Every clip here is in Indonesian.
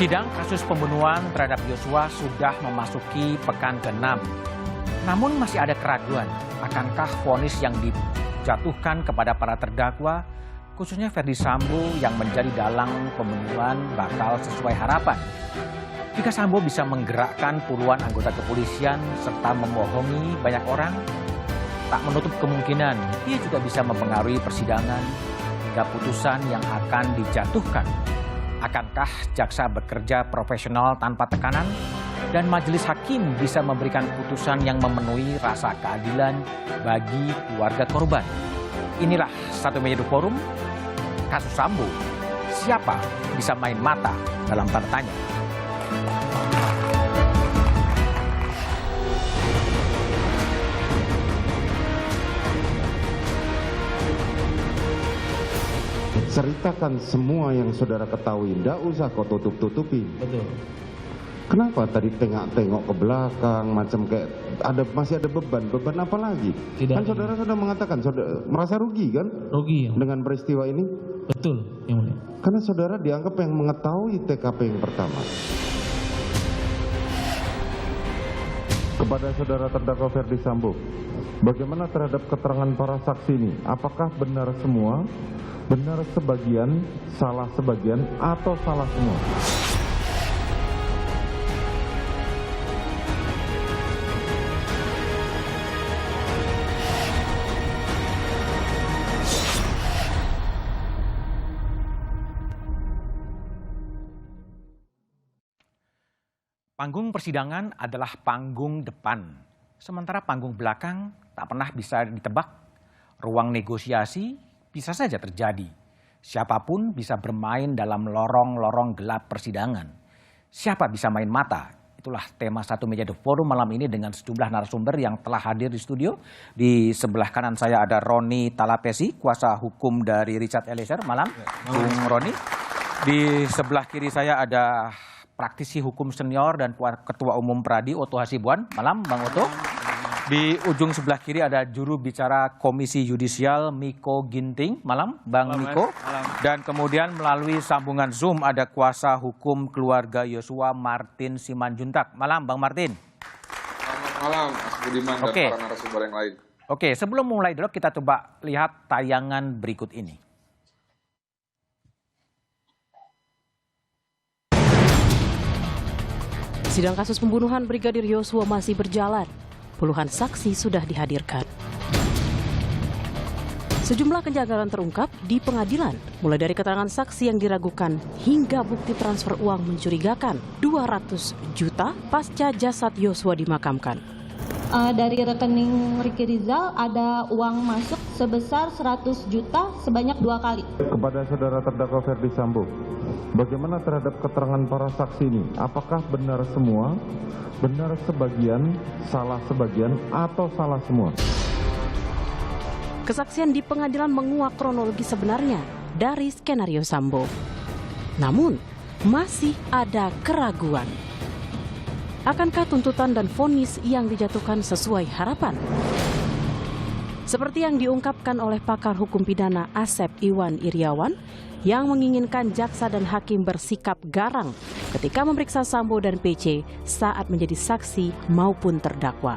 Sidang kasus pembunuhan terhadap Yosua sudah memasuki pekan ke-6. Namun masih ada keraguan, akankah vonis yang dijatuhkan kepada para terdakwa, khususnya Ferdy Sambo yang menjadi dalang pembunuhan bakal sesuai harapan. Jika Sambo bisa menggerakkan puluhan anggota kepolisian serta membohongi banyak orang, tak menutup kemungkinan dia juga bisa mempengaruhi persidangan hingga putusan yang akan dijatuhkan. Akankah jaksa bekerja profesional tanpa tekanan dan majelis hakim bisa memberikan putusan yang memenuhi rasa keadilan bagi keluarga korban? Inilah Satu Meja Forum, kasus Sambo. Siapa bisa main mata dalam tanda tanya? Ceritakan semua yang saudara ketahui, tidak usah kau tutup-tutupi. Betul. Kenapa tadi tengok-tengok ke belakang, macam kayak masih ada beban apa lagi? Tidak. Kan saudara sudah mengatakan, saudara merasa rugi kan? Rugi. Ya. Dengan peristiwa ini? Betul, yang mulia. Karena saudara dianggap yang mengetahui TKP yang pertama. Kepada saudara terdakwa Ferdy Sambo, bagaimana terhadap keterangan para saksi ini? Apakah benar semua? Benar sebagian, salah sebagian, atau salah semua? Panggung persidangan adalah panggung depan, sementara panggung belakang tak pernah bisa ditebak. Ruang negosiasi bisa saja terjadi. Siapapun bisa bermain dalam lorong-lorong gelap persidangan. Siapa bisa main mata? Itulah tema Satu Meja Forum malam ini dengan sejumlah narasumber yang telah hadir di studio. Di sebelah kanan saya ada Roni Talapesi, kuasa hukum dari Richard Eliezer. Malam, Bung Roni. Di sebelah kiri saya ada praktisi hukum senior dan Ketua Umum Pradi, Oto Hasibuan. Malam, Bang Oto. Di ujung sebelah kiri ada juru bicara Komisi Yudisial Miko Ginting. Malam, Bang Miko. Dan kemudian melalui sambungan Zoom ada kuasa hukum keluarga Yosua Martin Simanjuntak. Malam, Bang Martin. Selamat malam, Mas Budiman dan para narasumber yang lain. Oke, sebelum mulai dulu kita coba lihat tayangan berikut ini. Sidang kasus pembunuhan Brigadir Yosua masih berjalan. Puluhan saksi sudah dihadirkan. Sejumlah kejanggalan terungkap di pengadilan, mulai dari keterangan saksi yang diragukan hingga bukti transfer uang mencurigakan 200 juta pasca jasad Yosua dimakamkan. Dari rekening Ricky Rizal ada uang masuk sebesar 100 juta sebanyak 2 kali. Kepada saudara terdakwa Ferdy Sambo, bagaimana terhadap keterangan para saksi ini? Apakah benar semua, benar sebagian, salah sebagian, atau salah semua? Kesaksian di pengadilan menguak kronologi sebenarnya dari skenario Sambo. Namun, masih ada keraguan. Akankah tuntutan dan vonis yang dijatuhkan sesuai harapan? Seperti yang diungkapkan oleh pakar hukum pidana Asep Iwan Iriawan, yang menginginkan jaksa dan hakim bersikap garang ketika memeriksa Sambo dan PC saat menjadi saksi maupun terdakwa.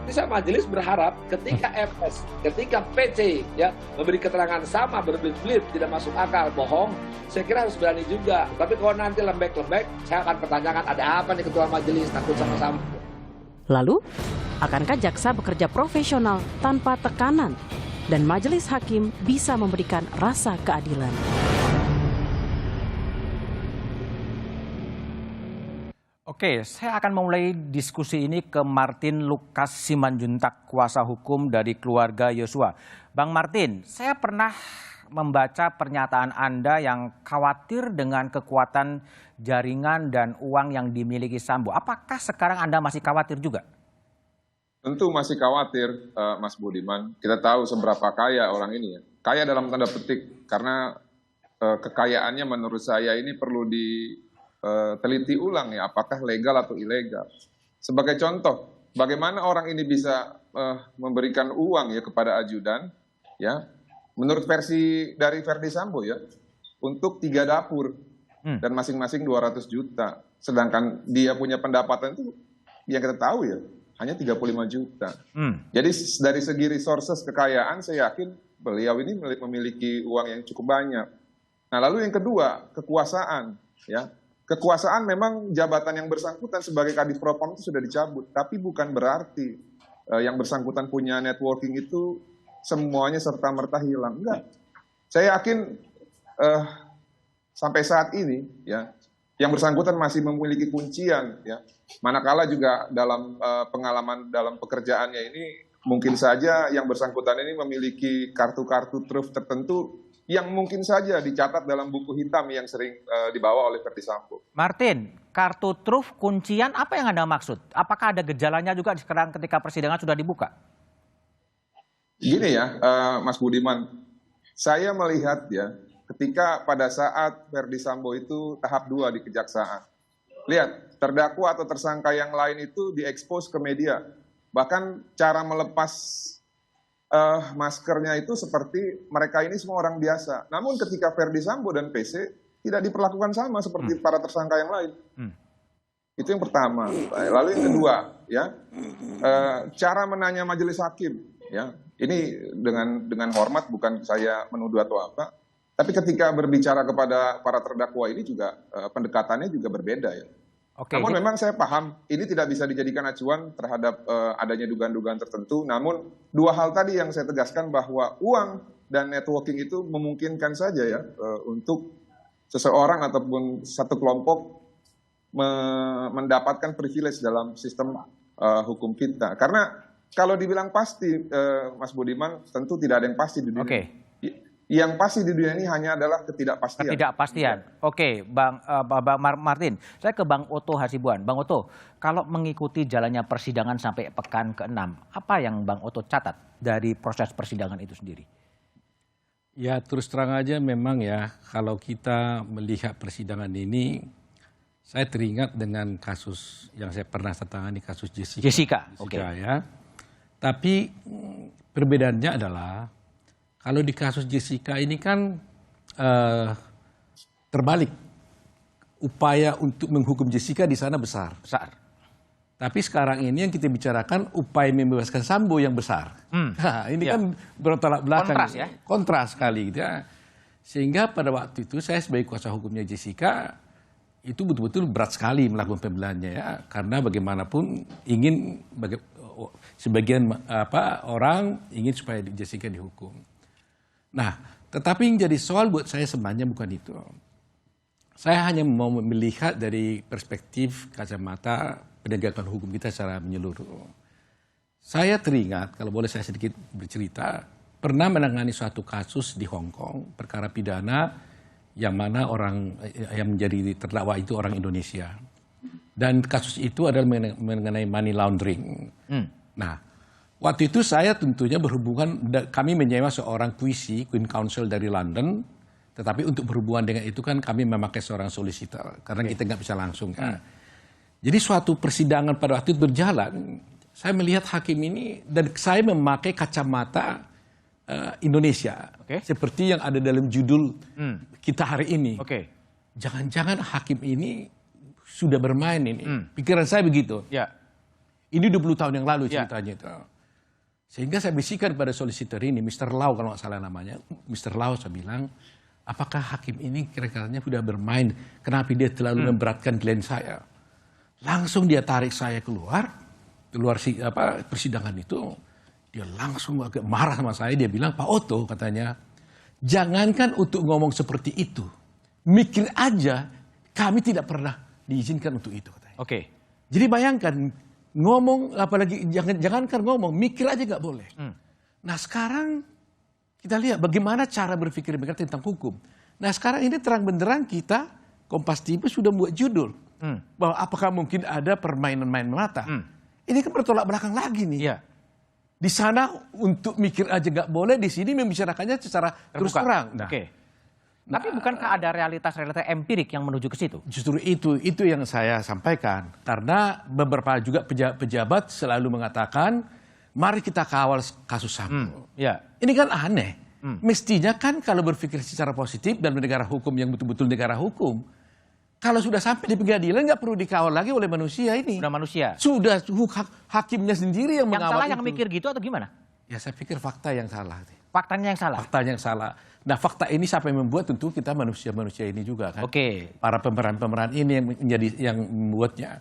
Bisa majelis berharap ketika FS, ketika PC ya memberi keterangan sama berbelit-belit tidak masuk akal, bohong, saya kira harus berani juga. Tapi kalau nanti lembek-lembek, saya akan pertanyakan ada apa nih ketua majelis takut sama Sambo. Lalu, akankah jaksa bekerja profesional tanpa tekanan dan majelis hakim bisa memberikan rasa keadilan? Oke, saya akan memulai diskusi ini ke Martin Lukas Simanjuntak, kuasa hukum dari keluarga Yosua. Bang Martin, saya pernah membaca pernyataan Anda yang khawatir dengan kekuatan jaringan dan uang yang dimiliki Sambo. Apakah sekarang Anda masih khawatir juga? Tentu masih khawatir, Mas Budiman. Kita tahu seberapa kaya orang ini ya. Kaya dalam tanda petik, karena kekayaannya menurut saya ini perlu diteliti ulang ya, apakah legal atau ilegal. Sebagai contoh, bagaimana orang ini bisa memberikan uang ya kepada ajudan, ya, menurut versi dari Ferdy Sambo ya, untuk 3 dapur. dan masing-masing 200 juta. Sedangkan dia punya pendapatan itu yang kita tahu ya hanya 35 juta. Jadi dari segi resources kekayaan saya yakin beliau ini memiliki uang yang cukup banyak. Nah, lalu yang kedua, kekuasaan ya. Kekuasaan memang jabatan yang bersangkutan sebagai Kadif Propam itu sudah dicabut, tapi bukan berarti yang bersangkutan punya networking itu semuanya serta-merta hilang. Enggak. Saya yakin sampai saat ini ya yang bersangkutan masih memiliki kuncian ya. Manakala juga dalam pengalaman dalam pekerjaannya ini mungkin saja yang bersangkutan ini memiliki kartu-kartu truf tertentu yang mungkin saja dicatat dalam buku hitam yang sering dibawa oleh Verdi Sambo. Martin, kartu truf kuncian apa yang Anda maksud? Apakah ada gejalanya juga sekarang ketika persidangan sudah dibuka? Gini ya, Mas Budiman, saya melihat ya, ketika pada saat Verdi Sambo itu tahap 2 di kejaksaan. Lihat, terdakwa atau tersangka yang lain itu diekspos ke media. Bahkan cara melepas maskernya itu seperti mereka ini semua orang biasa. Namun ketika Verdi Sambo dan PC tidak diperlakukan sama seperti para tersangka yang lain. Itu yang pertama. Lalu yang kedua, ya, cara menanya majelis hakim. Ya, ini dengan hormat, bukan saya menuduh atau apa. Tapi ketika berbicara kepada para terdakwa ini juga pendekatannya juga berbeda ya. Oke. Namun memang saya paham ini tidak bisa dijadikan acuan terhadap adanya dugaan-dugaan tertentu. Namun dua hal tadi yang saya tegaskan bahwa uang dan networking itu memungkinkan saja ya untuk seseorang ataupun satu kelompok mendapatkan privilege dalam sistem hukum kita. Karena kalau dibilang pasti, Mas Budiman, tentu tidak ada yang pasti di dunia. Oke. Yang pasti di dunia ini hanya adalah ketidakpastian. Ketidakpastian. Oke, Bang Martin. Saya ke Bang Oto Hasibuan. Bang Oto, kalau mengikuti jalannya persidangan sampai pekan ke-6, apa yang Bang Oto catat dari proses persidangan itu sendiri? Ya terus terang aja memang ya, kalau kita melihat persidangan ini, saya teringat dengan kasus yang saya pernah tangani, kasus Jessica. Oke. Ya. Tapi perbedaannya adalah, kalau di kasus Jessica ini kan terbalik. Upaya untuk menghukum Jessica di sana besar. Tapi sekarang ini yang kita bicarakan upaya membebaskan Sambo yang besar. Nah, ini kan bertolak belakang. Kontras ya? Kontras sekali gitu ya. Sehingga pada waktu itu saya sebagai kuasa hukumnya Jessica itu betul-betul berat sekali melakukan pembelaannya ya. Karena bagaimanapun ingin sebagian orang ingin supaya Jessica dihukum. Nah, tetapi yang jadi soal buat saya sebenarnya bukan itu. Saya hanya mau melihat dari perspektif kacamata penegakan hukum kita secara menyeluruh. Saya teringat, kalau boleh saya sedikit bercerita, pernah menangani suatu kasus di Hong Kong, perkara pidana yang mana orang yang menjadi terdakwa itu orang Indonesia. Dan kasus itu adalah mengenai money laundering. Nah, waktu itu saya tentunya berhubungan, kami menyewa seorang puisi, Queen Counsel dari London, tetapi untuk berhubungan dengan itu kan kami memakai seorang solicitor, karena kita nggak bisa langsung kan. Jadi suatu persidangan pada waktu itu berjalan, saya melihat hakim ini, dan saya memakai kacamata Indonesia, seperti yang ada dalam judul kita hari ini. Jangan-jangan hakim ini sudah bermain ini. Pikiran saya begitu. Ini 20 tahun yang lalu ceritanya itu. Sehingga saya bisikan pada solicitor ini, Mr. Lau kalau nggak salah namanya, Mr. Lau saya bilang, apakah hakim ini kira-kiranya sudah bermain, kenapa dia terlalu memberatkan klien saya? Langsung dia tarik saya keluar persidangan itu, dia langsung agak marah sama saya, dia bilang, Pak Oto katanya, jangankan untuk ngomong seperti itu, mikir aja, kami tidak pernah diizinkan untuk itu katanya. Jadi bayangkan, ngomong, apalagi jangankan ngomong, mikir aja nggak boleh. Nah sekarang kita lihat bagaimana cara berpikir mereka tentang hukum. Nah sekarang ini terang benderang kita, Kompas TV sudah buat judul. Bahwa apakah mungkin ada permainan main mata. Ini kan bertolak belakang lagi nih. Di sana untuk mikir aja nggak boleh, di sini membicarakannya secara terus terang. Tapi bukankah ada realitas empirik yang menuju ke situ? Justru itu yang saya sampaikan. Karena beberapa juga pejabat selalu mengatakan, mari kita kawal kasus Sambo. Ini kan aneh. Mestinya kan kalau berpikir secara positif dan negara hukum yang betul-betul negara hukum, Kalau sudah sampai di pengadilan nggak perlu dikawal lagi oleh manusia ini. Udah manusia. Sudah hakimnya sendiri yang Yang mengawal salah itu. yang mikir gitu atau gimana? Ya saya pikir fakta yang salah. Faktanya yang salah. Faktanya yang salah. Nah fakta ini siapa yang membuat? Tentu kita manusia-manusia ini juga kan. Oke. Para pemeran-pemeran ini yang membuatnya.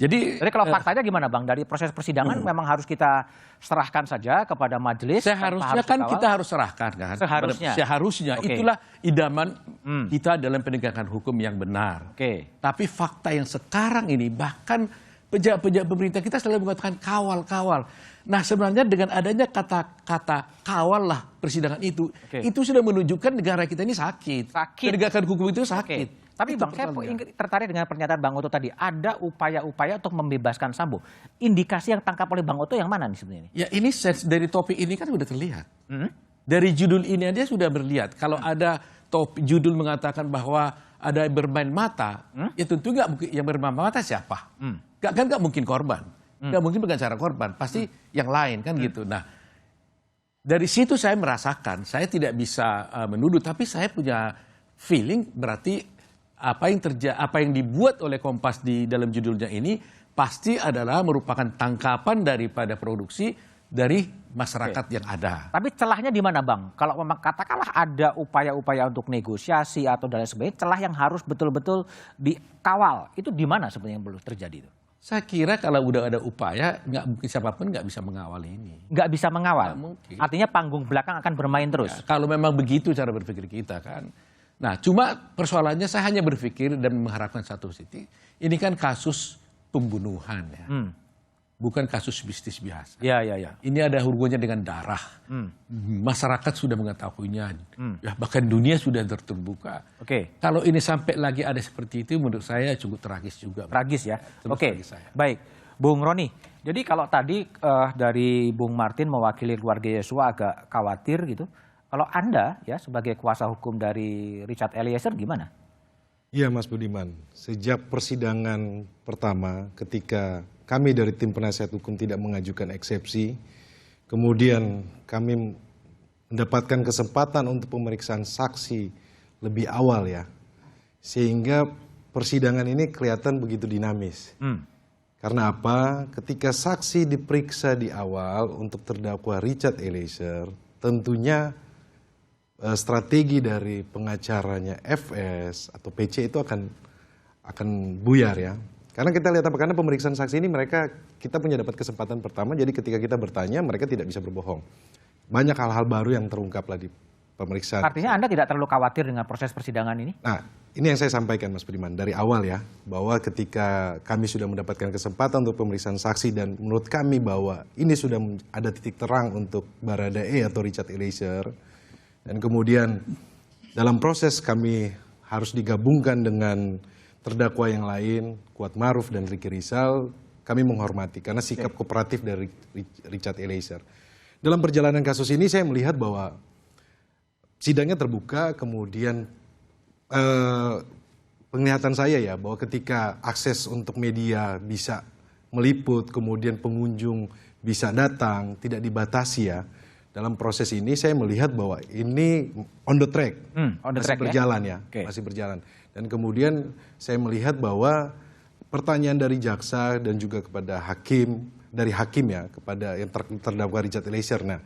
Jadi kalau faktanya gimana Bang? Dari proses persidangan memang harus kita serahkan saja kepada majelis. seharusnya kan kita harus serahkan kan. Seharusnya. Oke. Itulah idaman kita dalam penegakan hukum yang benar. Oke. Tapi fakta yang sekarang ini bahkan pejabat-pejabat pemerintah kita selalu mengatakan kawal. Nah sebenarnya dengan adanya kata kawal lah persidangan itu sudah menunjukkan negara kita ini sakit. Penegakan hukum itu sakit. Tapi Bang, saya tertarik dengan pernyataan Bang Oto tadi. Ada upaya-upaya untuk membebaskan Sambo. Indikasi yang tangkap oleh Bang Oto yang mana nih sebenarnya? Ya ini dari topik ini kan sudah terlihat. Dari judul ini aja sudah berlihat. Kalau ada judul mengatakan bahwa ada bermain mata, ya tentu yang bermain mata siapa? Nggak mungkin korban. Nggak mungkin pengacara korban. Pasti yang lain kan gitu. Nah dari situ saya merasakan, saya tidak bisa menuduh, tapi saya punya feeling berarti apa yang dibuat oleh Kompas di dalam judulnya ini pasti adalah merupakan tangkapan daripada produksi dari masyarakat yang ada. Tapi celahnya di mana Bang? Kalau memang katakanlah ada upaya-upaya untuk negosiasi atau dan lain sebagainya, celah yang harus betul-betul dikawal, itu di mana sebenarnya yang belum terjadi itu? Saya kira kalau udah ada upaya, nggak mungkin siapapun nggak bisa mengawal ini. Nggak bisa mengawal? Nggak mungkin. Artinya panggung belakang akan bermain terus? Ya, kalau memang begitu cara berpikir kita kan. Nah cuma persoalannya saya hanya berpikir dan mengharapkan satu titik. Ini kan kasus pembunuhan ya. Bukan kasus bisnis biasa. Ya. Ini ada hubungannya dengan darah. Masyarakat sudah mengetahuinya. Ya, bahkan dunia sudah terbuka. Oke. Kalau ini sampai lagi ada seperti itu menurut saya cukup tragis juga. Tragis ya. Oke. Tragis saya. Baik. Bung Roni. Jadi kalau tadi dari Bung Martin mewakili keluarga Yosua agak khawatir gitu. Kalau Anda ya sebagai kuasa hukum dari Richard Eliezer gimana? Iya Mas Budiman, sejak persidangan pertama ketika kami dari tim penasihat hukum tidak mengajukan eksepsi, kemudian kami mendapatkan kesempatan untuk pemeriksaan saksi lebih awal ya, sehingga persidangan ini kelihatan begitu dinamis. Karena apa? Ketika saksi diperiksa di awal untuk terdakwa Richard Eliezer, tentunya strategi dari pengacaranya FS atau PC itu akan buyar ya. Karena kita lihat apa, karena pemeriksaan saksi ini kita punya dapat kesempatan pertama, jadi ketika kita bertanya mereka tidak bisa berbohong. Banyak hal-hal baru yang terungkap lah di pemeriksaan. Artinya Anda tidak terlalu khawatir dengan proses persidangan ini? Nah, ini yang saya sampaikan Mas Budiman dari awal ya, bahwa ketika kami sudah mendapatkan kesempatan untuk pemeriksaan saksi dan menurut kami bahwa ini sudah ada titik terang untuk Baradae atau Richard Eliezer, dan kemudian dalam proses kami harus digabungkan dengan terdakwa yang lain, Kuat Maruf dan Ricky Rizal, kami menghormati karena sikap kooperatif dari Richard Eliezer. Dalam perjalanan kasus ini saya melihat bahwa sidangnya terbuka, kemudian penglihatan saya ya bahwa ketika akses untuk media bisa meliput, kemudian pengunjung bisa datang, tidak dibatasi ya. Dalam proses ini saya melihat bahwa ini on the track, masih berjalan ya, masih berjalan. Dan kemudian saya melihat bahwa pertanyaan dari jaksa dan juga kepada hakim, dari hakim ya, kepada yang terdakwa Richard Eliezer, nah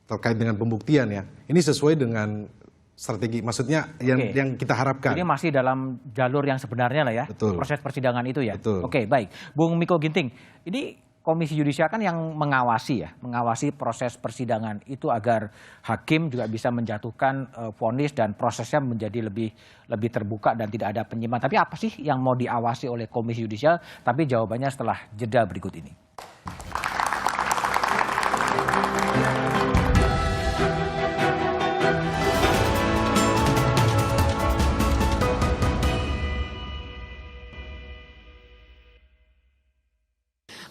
terkait dengan pembuktian ya, ini sesuai dengan strategi, maksudnya yang kita harapkan. Ini masih dalam jalur yang sebenarnya lah ya, Betul. Proses persidangan itu ya. Betul. Oke, baik. Bung Miko Ginting, ini Komisi Yudisial kan yang mengawasi proses persidangan itu agar hakim juga bisa menjatuhkan vonis dan prosesnya menjadi lebih terbuka dan tidak ada penyimpangan. Tapi apa sih yang mau diawasi oleh Komisi Yudisial? Tapi jawabannya setelah jeda berikut ini.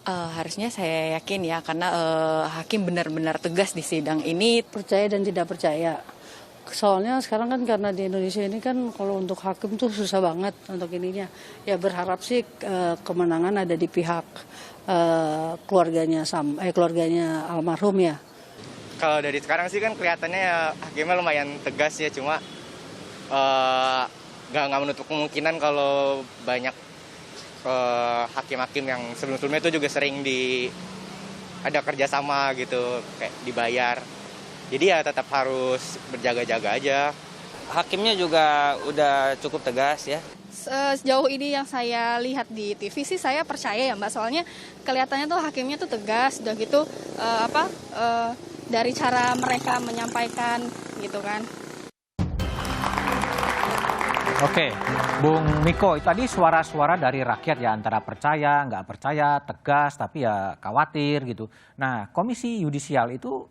Harusnya saya yakin ya, karena hakim benar-benar tegas di sidang ini. Percaya dan tidak percaya. Soalnya sekarang kan karena di Indonesia ini kan kalau untuk hakim tuh susah banget untuk ininya. Ya berharap sih kemenangan ada di pihak keluarganya almarhum ya. Kalau dari sekarang sih kan kelihatannya ya hakimnya lumayan tegas ya, cuma nggak menutup kemungkinan kalau banyak hakim-hakim yang sebelum-sebelumnya itu juga sering ada kerjasama gitu, kayak dibayar. Jadi ya tetap harus berjaga-jaga aja. Hakimnya juga udah cukup tegas ya. Sejauh ini yang saya lihat di TV sih saya percaya ya Mbak, soalnya kelihatannya tuh hakimnya tuh tegas, udah gitu dari cara mereka menyampaikan gitu kan. Oke, Bung Miko, tadi suara-suara dari rakyat ya antara percaya, nggak percaya, tegas, tapi ya khawatir gitu. Nah, Komisi Yudisial itu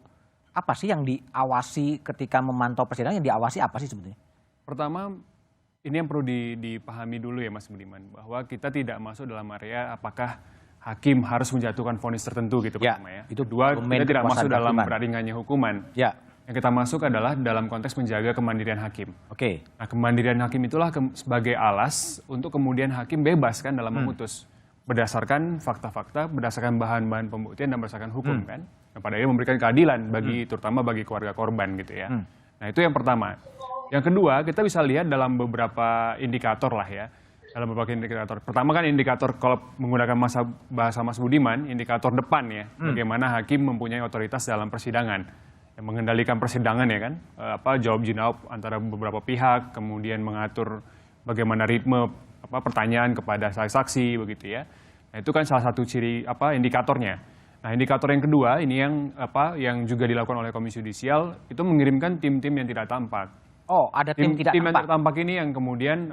apa sih yang diawasi ketika memantau persidangan? Yang diawasi apa sih sebetulnya? Pertama, ini yang perlu dipahami dulu ya Mas Budiman, bahwa kita tidak masuk dalam area apakah hakim harus menjatuhkan vonis tertentu gitu pertama ya. Itu kedua, kita tidak masuk dalam beringannya hukuman. Ya. Yang kita masuk adalah dalam konteks menjaga kemandirian hakim. Oke. Nah, kemandirian hakim itulah sebagai alas untuk kemudian hakim bebas kan dalam memutus. Berdasarkan fakta-fakta, berdasarkan bahan-bahan pembuktian dan berdasarkan hukum kan. Nah, pada akhirnya memberikan keadilan terutama bagi keluarga korban gitu ya. Nah, itu yang pertama. Yang kedua, kita bisa lihat dalam beberapa indikator lah ya. Dalam beberapa indikator. Pertama kan indikator kalau menggunakan bahasa Mas Budiman, indikator depan ya. Bagaimana hakim mempunyai otoritas dalam persidangan. Yang mengendalikan persidangan ya kan, jawab jawab antara beberapa pihak, kemudian mengatur bagaimana ritme pertanyaan kepada saksi begitu ya. Nah, itu kan salah satu ciri indikatornya. Nah, indikator yang kedua ini yang juga dilakukan oleh Komisi Yudisial itu mengirimkan tim-tim yang tidak tampak. Oh, ada tim yang tidak tampak ini yang kemudian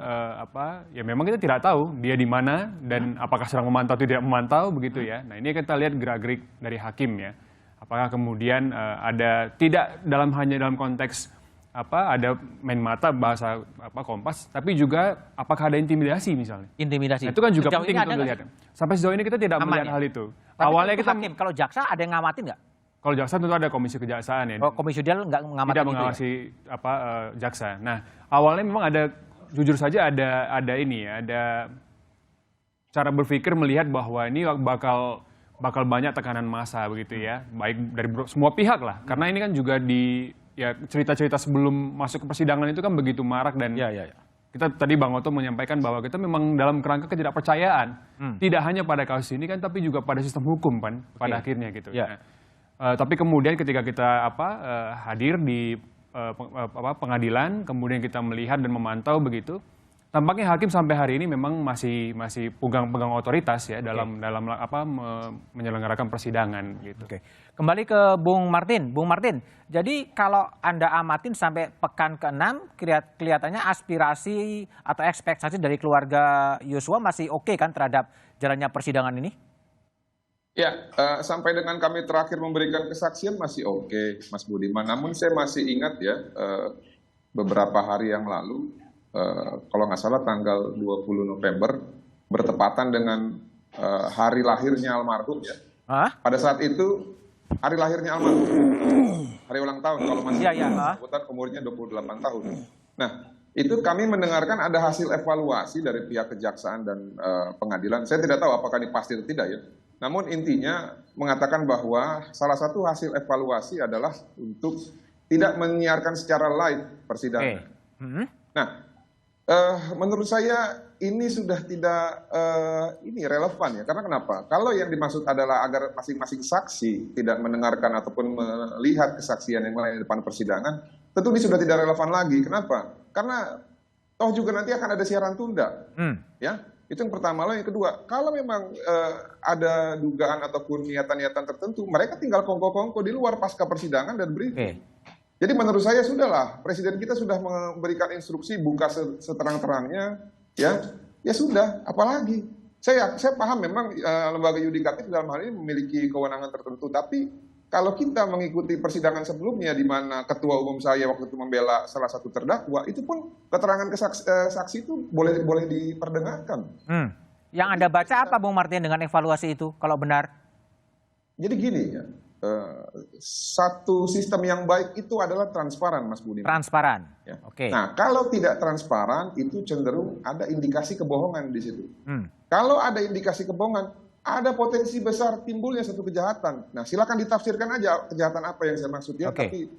ya memang kita tidak tahu dia di mana dan apakah sedang memantau atau tidak memantau begitu ya. Nah, ini kita lihat gerak-gerik dari hakim ya. Apakah kemudian ada tidak hanya dalam konteks ada main mata bahasa Kompas, tapi juga apakah ada intimidasi misalnya? Intimidasi. Nah, itu kan juga Sejauh penting untuk dilihat. Sampai sejauh ini kita tidak melihat hal itu. Tapi awalnya kita hakim, kalau jaksa ada yang ngamatin nggak? Kalau jaksa tentu ada komisi kejaksaan ya. Oh, Komisi Yudisial nggak ngamatin tidak mengawasi jaksa. Nah, awalnya memang ada jujur saja ada cara berpikir melihat bahwa ini bakal banyak tekanan massa begitu ya, baik dari semua pihak lah. Karena ini kan juga cerita-cerita sebelum masuk ke persidangan itu kan begitu marak dan kita tadi Bang Oto menyampaikan bahwa kita memang dalam kerangka ketidakpercayaan. Tidak hanya pada kasus ini kan, tapi juga pada sistem hukum kan pada akhirnya gitu. Nah, tapi kemudian ketika kita hadir di pengadilan, kemudian kita melihat dan memantau begitu. Tampaknya hakim sampai hari ini memang masih pegang otoritas ya dalam menyelenggarakan persidangan gitu. Oke. Kembali ke Bung Martin. Bung Martin, jadi kalau Anda amatin sampai pekan ke-6 kelihatannya aspirasi atau ekspektasi dari keluarga Yosua masih oke kan terhadap jalannya persidangan ini? Ya, sampai dengan kami terakhir memberikan kesaksian masih oke, Mas Budiman. Namun saya masih ingat ya beberapa hari yang lalu, kalau nggak salah tanggal 20 November, bertepatan dengan hari lahirnya almarhum ya. Pada saat itu, hari lahirnya almarhum, hari ulang tahun, kalau masih sebutan umurnya 28 tahun. Nah, itu kami mendengarkan ada hasil evaluasi dari pihak kejaksaan dan pengadilan. Saya tidak tahu apakah ini pasti atau tidak ya. Namun intinya mengatakan bahwa salah satu hasil evaluasi adalah untuk tidak menyiarkan secara live persidangan. Nah, menurut saya ini sudah tidak relevan ya. Karena kenapa? Kalau yang dimaksud adalah agar masing-masing saksi tidak mendengarkan ataupun melihat kesaksian yang lain di depan persidangan, tentu ini sudah tidak relevan lagi. Kenapa? Karena toh juga nanti akan ada siaran tunda, ya. Itu yang pertama. Lalu yang kedua, kalau memang ada dugaan ataupun niatan-niatan tertentu, mereka tinggal kongko-kongko di luar pasca persidangan dan briefing. Jadi menurut saya sudahlah, Presiden kita sudah memberikan instruksi buka seterang-terangnya, ya sudah, apalagi. Saya paham memang lembaga yudikatif dalam hal ini memiliki kewenangan tertentu, tapi kalau kita mengikuti persidangan sebelumnya di mana ketua umum saya waktu itu membela salah satu terdakwa, itu pun keterangan saksi itu boleh diperdengarkan. Yang Anda baca apa Bung Martin dengan evaluasi itu kalau benar? Jadi gini ya, satu sistem yang baik itu adalah transparan, Mas Budiman. Transparan. Ya. Oke. Nah, kalau tidak transparan itu cenderung ada indikasi kebohongan di situ. Kalau ada indikasi kebohongan, ada potensi besar timbulnya satu kejahatan. Nah, silakan ditafsirkan aja kejahatan apa yang saya maksud ya, tapi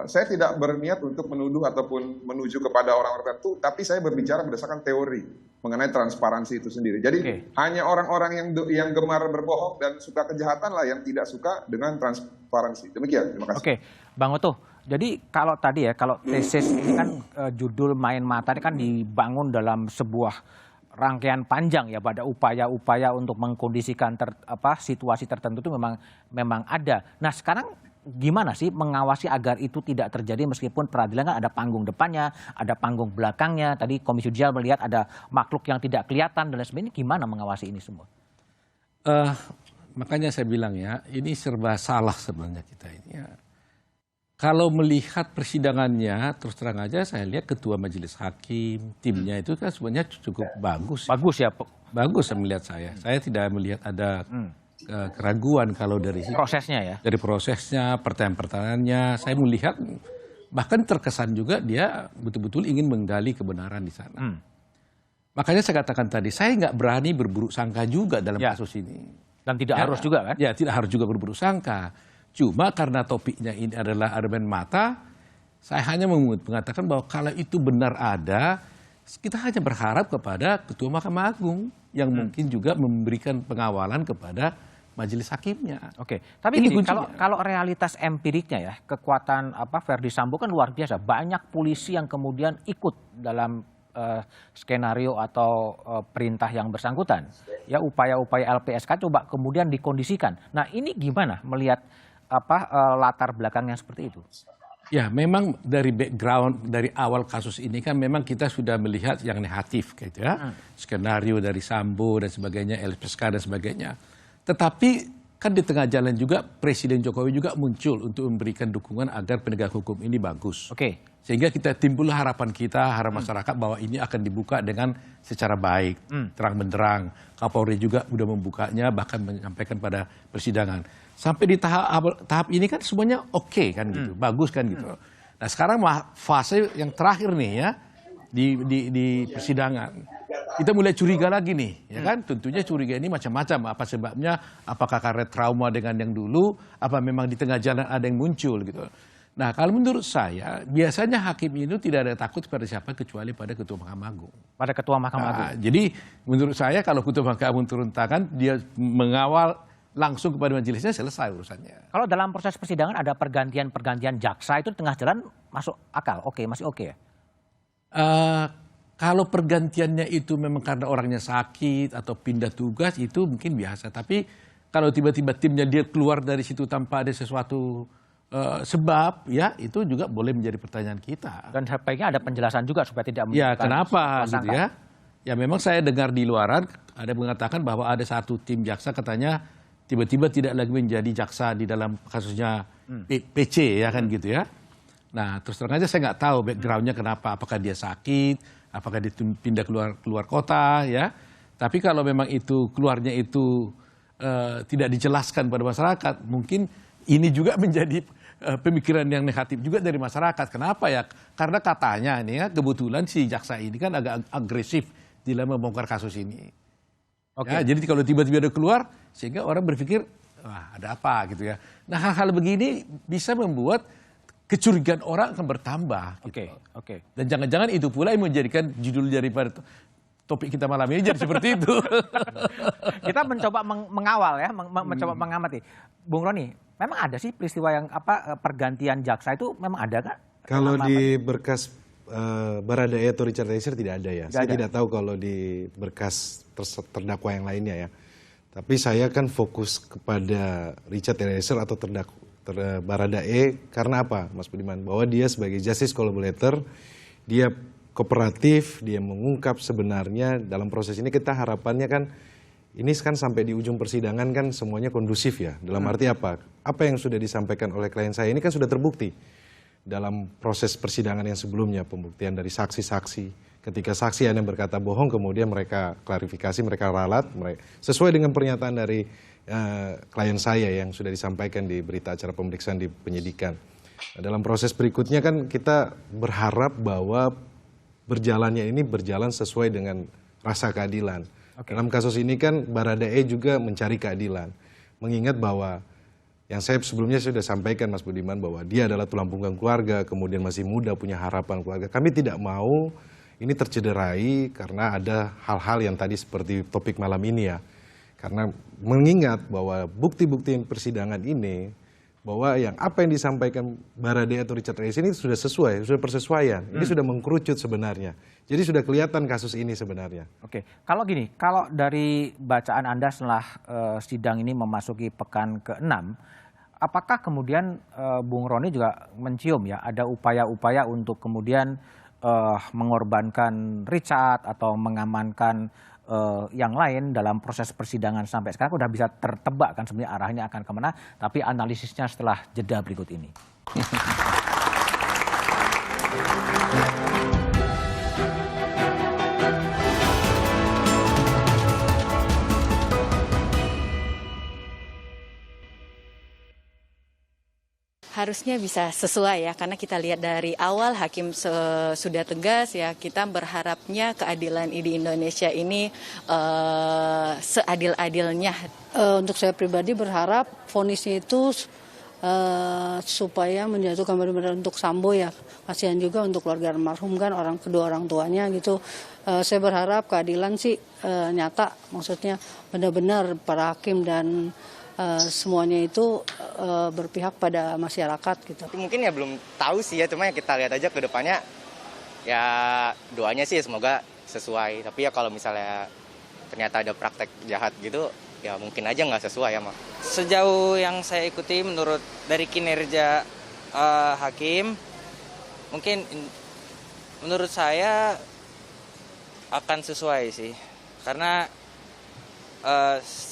saya tidak berniat untuk menuduh ataupun menuju kepada orang-orang tertentu, tapi saya berbicara berdasarkan teori mengenai transparansi itu sendiri. Jadi hanya orang-orang yang gemar berbohong dan suka kejahatan lah yang tidak suka dengan transparansi. Demikian, terima kasih. Oke, Bang Oto. Jadi kalau tadi ya, kalau tesis ini kan judul Main Mata ini kan dibangun dalam sebuah rangkaian panjang ya, pada upaya-upaya untuk mengkondisikan situasi tertentu itu memang ada. Nah sekarang gimana sih mengawasi agar itu tidak terjadi meskipun peradilan kan ada panggung depannya, ada panggung belakangnya. Tadi Komisi Judisial melihat ada makhluk yang tidak kelihatan dan lain sebagainya. Gimana mengawasi ini semua? Makanya saya bilang ya, ini serba salah sebenarnya kita ini ya. Kalau melihat persidangannya, terus terang aja saya lihat ketua majelis hakim, timnya itu kan sebenarnya cukup bagus. Bagus ya? Bagus saya melihat saya. Saya tidak melihat ada keraguan kalau dari prosesnya ya? Dari prosesnya, pertanyaan-pertanyaannya, saya melihat bahkan terkesan juga dia betul-betul ingin menggali kebenaran di sana. Makanya saya katakan tadi, saya nggak berani berburuk sangka juga dalam kasus ini. Dan tidak harus juga kan? Ya, tidak harus juga berburuk sangka. Cuma karena topiknya ini adalah main mata, saya hanya mengatakan bahwa kalau itu benar ada, kita hanya berharap kepada Ketua Mahkamah Agung yang mungkin juga memberikan pengawalan kepada majelis hakimnya. Oke, tapi ini kalau realitas empiriknya ya, kekuatan Verdi Sambo kan luar biasa. Banyak polisi yang kemudian ikut dalam skenario atau perintah yang bersangkutan. Ya, upaya-upaya LPSK coba kemudian dikondisikan. Nah, ini gimana melihat latar belakangnya seperti itu? Ya, memang dari background dari awal kasus ini kan memang kita sudah melihat yang negatif gitu ya. Skenario dari Sambo dan sebagainya, LPSK dan sebagainya. Tetapi kan di tengah jalan juga Presiden Jokowi juga muncul untuk memberikan dukungan agar penegak hukum ini bagus. Sehingga kita timbul harapan kita, harapan masyarakat bahwa ini akan dibuka dengan secara baik, terang benderang. Kapolri juga sudah membukanya, bahkan menyampaikan pada persidangan. Sampai di tahap ini kan semuanya oke kan gitu, bagus kan gitu. Nah sekarang fase yang terakhir nih ya di persidangan, kita mulai curiga lagi nih, ya kan? Tentunya curiga ini macam-macam. Apa sebabnya? Apakah karena trauma dengan yang dulu? Apa memang di tengah jalan ada yang muncul gitu? Nah kalau menurut saya biasanya hakim itu tidak ada takut pada siapa kecuali pada Ketua Mahkamah Agung. Pada Ketua Mahkamah Agung. Jadi menurut saya kalau Ketua Mahkamah Agung turun tangan, dia mengawal langsung kepada majelisnya, selesai urusannya. Kalau dalam proses persidangan ada pergantian jaksa itu di tengah jalan masuk akal? Masih oke ya? Kalau pergantiannya itu memang karena orangnya sakit atau pindah tugas itu mungkin biasa. Tapi kalau tiba-tiba timnya dia keluar dari situ tanpa ada sesuatu sebab, ya itu juga boleh menjadi pertanyaan kita. Dan sebaiknya ada penjelasan juga supaya tidak ya kenapa gitu ya? Ya memang saya dengar di luaran ada mengatakan bahwa ada satu tim jaksa katanya tiba-tiba tidak lagi menjadi jaksa di dalam kasusnya PC ya kan gitu ya. Nah terus terang aja saya nggak tahu backgroundnya kenapa, apakah dia sakit, apakah dia pindah keluar kota ya. Tapi kalau memang itu keluarnya itu tidak dijelaskan pada masyarakat, mungkin ini juga menjadi pemikiran yang negatif juga dari masyarakat. Kenapa ya? Karena katanya nih ya kebetulan si jaksa ini kan agak agresif dalam membongkar kasus ini. Ya, jadi kalau tiba-tiba ada keluar, sehingga orang berpikir, wah ada apa gitu ya. Nah hal-hal begini bisa membuat kecurigaan orang akan bertambah. Gitu. Dan jangan-jangan itu pula yang menjadikan judul daripada topik kita malam ini jadi seperti itu. Kita mencoba mengawal ya, mencoba mengamati. Bung Roni, memang ada sih peristiwa yang pergantian jaksa itu memang ada kan? Kalau di berkas Baradae atau Richard Eliezer tidak ada ya. Saya tidak tahu kalau di berkas terdakwa yang lainnya ya. Tapi saya kan fokus kepada Richard Eliezer atau Baradae karena apa, Mas Budiman? Bahwa dia sebagai justice collaborator, dia kooperatif, dia mengungkap sebenarnya dalam proses ini. Kita harapannya kan ini kan sampai di ujung persidangan kan semuanya kondusif ya. Dalam arti apa? Apa yang sudah disampaikan oleh klien saya ini kan sudah terbukti dalam proses persidangan yang sebelumnya, pembuktian dari saksi-saksi. Ketika saksi ada yang berkata bohong, kemudian mereka klarifikasi, mereka ralat, sesuai dengan pernyataan dari klien saya yang sudah disampaikan di berita acara pemeriksaan di penyidikan. Nah, dalam proses berikutnya kan kita berharap bahwa berjalannya ini berjalan sesuai dengan rasa keadilan. Dalam kasus ini kan Baradae juga mencari keadilan. Mengingat bahwa yang saya sebelumnya sudah sampaikan Mas Budiman bahwa dia adalah tulang punggung keluarga, kemudian masih muda, punya harapan keluarga. Kami tidak mau ini tercederai karena ada hal-hal yang tadi seperti topik malam ini ya. Karena mengingat bahwa bukti-bukti persidangan ini, bahwa apa yang disampaikan Baradae atau Richard Eliezer ini sudah sesuai, sudah persesuaian. Ini sudah mengkerucut sebenarnya. Jadi sudah kelihatan kasus ini sebenarnya. Oke, kalau gini, kalau dari bacaan Anda setelah sidang ini memasuki pekan ke-6, apakah kemudian Bung Roni juga mencium ya ada upaya-upaya untuk kemudian mengorbankan Richard atau mengamankan yang lain dalam proses persidangan sampai sekarang udah bisa tertebak kan sebenarnya arahnya akan kemana, tapi analisisnya setelah jeda berikut ini. Harusnya bisa sesuai ya, karena kita lihat dari awal hakim sudah tegas ya, kita berharapnya keadilan di Indonesia ini seadil-adilnya. Untuk saya pribadi berharap vonisnya itu supaya menjatuhkan benar-benar untuk Sambo ya. Kasihan juga untuk keluarga almarhum kan, kedua orang tuanya gitu. Saya berharap keadilan sih nyata, maksudnya benar-benar para hakim dan semuanya itu berpihak pada masyarakat gitu. Mungkin ya belum tahu sih ya, cuma ya kita lihat aja ke depannya. Ya doanya sih semoga sesuai. Tapi ya kalau misalnya ternyata ada praktek jahat gitu, ya mungkin aja nggak sesuai ya, Mak. Sejauh yang saya ikuti menurut dari kinerja hakim, mungkin menurut saya akan sesuai sih. Karena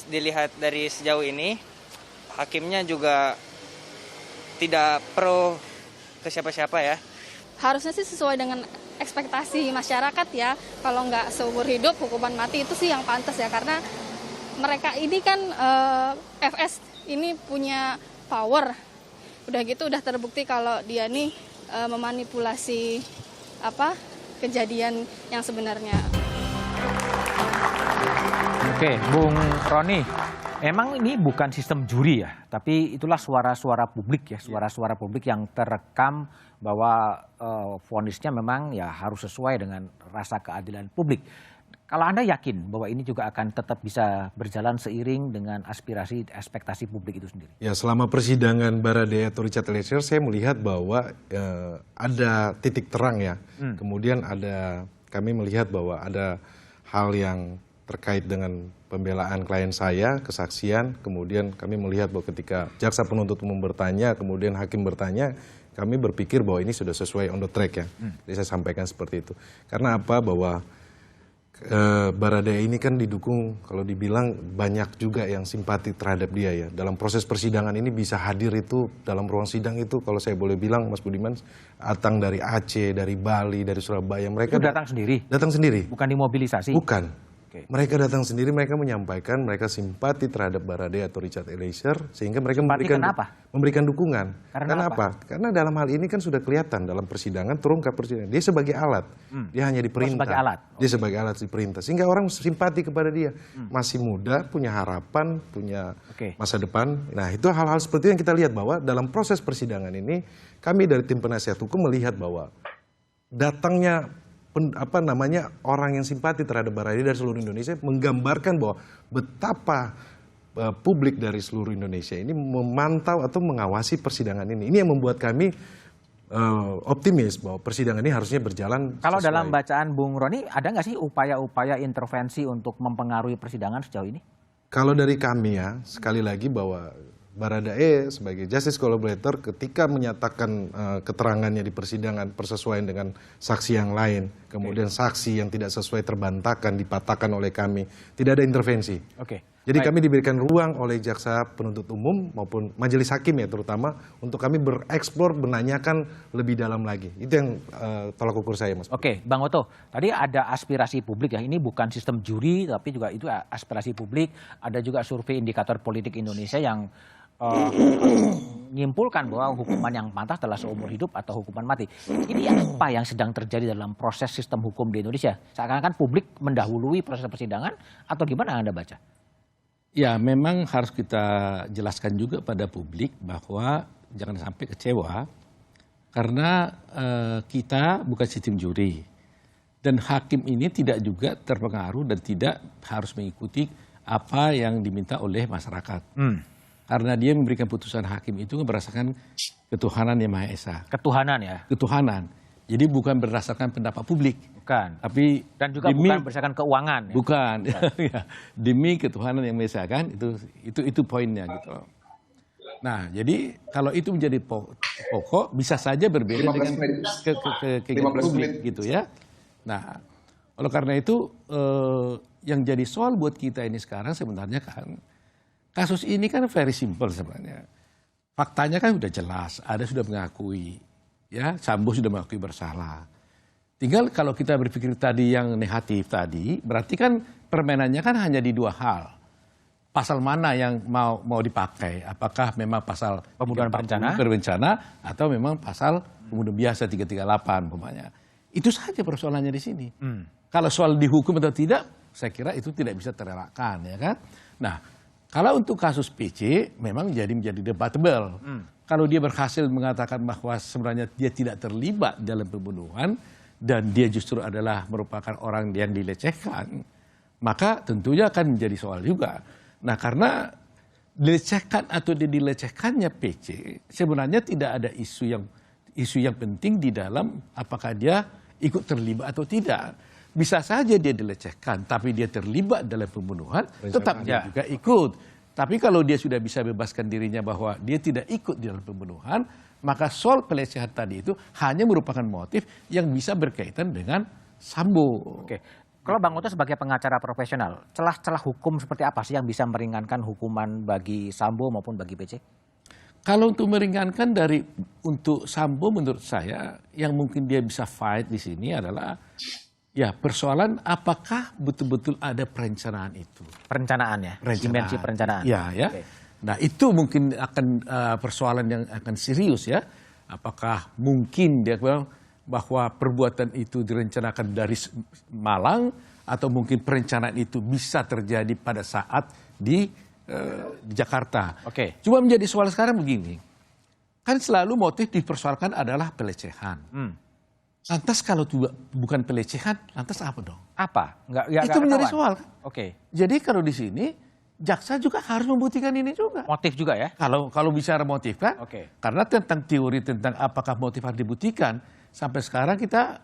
dilihat dari sejauh ini, hakimnya juga tidak pro ke siapa-siapa ya. Harusnya sih sesuai dengan ekspektasi masyarakat ya. Kalau nggak seumur hidup, hukuman mati itu sih yang pantas ya. Karena mereka ini kan FS ini punya power. Udah gitu udah terbukti kalau dia nih memanipulasi kejadian yang sebenarnya. Oke, Bung Roni, memang ini bukan sistem juri ya, tapi itulah suara-suara publik ya, suara-suara publik yang terekam bahwa vonisnya memang ya harus sesuai dengan rasa keadilan publik. Kalau Anda yakin bahwa ini juga akan tetap bisa berjalan seiring dengan aspirasi, ekspektasi publik itu sendiri? Ya, selama persidangan Baradae atau Richard Eliezer, saya melihat bahwa ada titik terang ya. Kemudian kami melihat bahwa ada hal yang terkait dengan pembelaan klien saya, kesaksian, kemudian kami melihat bahwa ketika jaksa penuntut umum bertanya, kemudian hakim bertanya, kami berpikir bahwa ini sudah sesuai on the track ya. Jadi saya sampaikan seperti itu. Karena bahwa Baradae ini kan didukung, kalau dibilang banyak juga yang simpati terhadap dia ya. Dalam proses persidangan ini bisa hadir itu, dalam ruang sidang itu, kalau saya boleh bilang Mas Budiman, datang dari Aceh, dari Bali, dari Surabaya. Mereka itu datang sendiri? Datang sendiri. Bukan dimobilisasi? Bukan. Mereka datang sendiri, mereka menyampaikan mereka simpati terhadap Baradae atau Richard Eliezer, sehingga mereka memberikan dukungan. Karena apa? Karena dalam hal ini kan sudah kelihatan dalam persidangan, terungkap persidangan. Dia sebagai alat, dia hanya diperintah. Sebagai alat. Dia sebagai alat diperintah, sehingga orang simpati kepada dia. Masih muda, punya harapan, punya masa depan. Nah, itu hal-hal seperti itu yang kita lihat bahwa dalam proses persidangan ini, kami dari tim penasihat hukum melihat bahwa datangnya orang yang simpati terhadap Baradae dari seluruh Indonesia menggambarkan bahwa betapa publik dari seluruh Indonesia ini memantau atau mengawasi persidangan ini. Ini yang membuat kami optimis bahwa persidangan ini harusnya berjalan Kalau sesuai. dalam bacaan Bung Roni, ada nggak sih upaya-upaya intervensi untuk mempengaruhi persidangan sejauh ini? Kalau dari kami ya, sekali lagi bahwa Baradae sebagai justice collaborator ketika menyatakan keterangannya di persidangan persesuaian dengan saksi yang lain, kemudian saksi yang tidak sesuai terbantahkan, dipatahkan oleh kami, tidak ada intervensi. Jadi kami diberikan ruang oleh jaksa penuntut umum maupun majelis hakim ya terutama untuk kami bereksplor, menanyakan lebih dalam lagi. Itu yang tolak ukur saya, Mas. Oke, Bang Oto, tadi ada aspirasi publik ya, ini bukan sistem juri tapi juga itu aspirasi publik, ada juga survei indikator politik Indonesia yang menyimpulkan bahwa hukuman yang pantas adalah seumur hidup atau hukuman mati. Ini apa yang sedang terjadi dalam proses sistem hukum di Indonesia? Seakan-akan publik mendahului proses persidangan atau gimana Anda baca? Ya, memang harus kita jelaskan juga pada publik bahwa jangan sampai kecewa karena kita bukan sistem juri dan hakim ini tidak juga terpengaruh dan tidak harus mengikuti apa yang diminta oleh masyarakat. Karena dia memberikan putusan hakim itu berdasarkan ketuhanan yang Maha Esa. Ketuhanan ya? Ketuhanan. Jadi bukan berdasarkan pendapat publik. Bukan. Tapi dan juga bukan berdasarkan keuangan. Ya? Bukan. Demi ketuhanan yang Maha Esa kan, itu poinnya gitu. Nah, jadi kalau itu menjadi pokok bisa saja berbeda dengan keinginan publik gitu ya. Nah, oleh karena itu yang jadi soal buat kita ini sekarang sebenarnya kan kasus ini kan very simple sebenarnya. Faktanya kan sudah jelas, ada sudah mengakui, ya Sambo sudah mengakui bersalah. Tinggal kalau kita berpikir tadi yang negatif tadi, berarti kan permainannya kan hanya di dua hal. Pasal mana yang mau dipakai? Apakah memang pasal pembunuhan berencana atau memang pasal pembunuhan biasa 338 umpamanya. Itu saja persoalannya di sini. Kalau soal dihukum atau tidak, saya kira itu tidak bisa terelakkan, ya kan? Nah, kalau untuk kasus PC memang menjadi debatable. Kalau dia berhasil mengatakan bahwa sebenarnya dia tidak terlibat dalam pembunuhan dan dia justru adalah merupakan orang yang dilecehkan, maka tentunya akan menjadi soal juga. Nah, karena dilecehkan atau dilecehkannya PC sebenarnya tidak ada isu yang penting di dalam apakah dia ikut terlibat atau tidak. Bisa saja dia dilecehkan, tapi dia terlibat dalam pembunuhan, tetap dia juga ikut. Tapi kalau dia sudah bisa bebaskan dirinya bahwa dia tidak ikut di dalam pembunuhan, maka soal pelecehan tadi itu hanya merupakan motif yang bisa berkaitan dengan Sambo. Oke. Kalau Bang Oto sebagai pengacara profesional, celah-celah hukum seperti apa sih yang bisa meringankan hukuman bagi Sambo maupun bagi PC? Kalau untuk meringankan untuk Sambo menurut saya yang mungkin dia bisa fight di sini adalah ya persoalan apakah betul-betul ada perencanaan itu. Perencanaan ya? Dimensi perencanaan. Ya. Okay. Nah itu mungkin akan persoalan yang akan serius ya. Apakah mungkin dia bilang bahwa perbuatan itu direncanakan dari Malang atau mungkin perencanaan itu bisa terjadi pada saat di Jakarta. Oke. Cuma menjadi soal sekarang begini, kan selalu motif dipersoalkan adalah pelecehan. Lantas kalau bukan pelecehan, lantas apa dong? Apa? Itu menjadi soal. Kan? Oke. Jadi kalau di sini jaksa juga harus membuktikan ini juga. Motif juga ya? Kalau bicara motif kan, karena tentang teori tentang apakah motif harus dibuktikan, sampai sekarang kita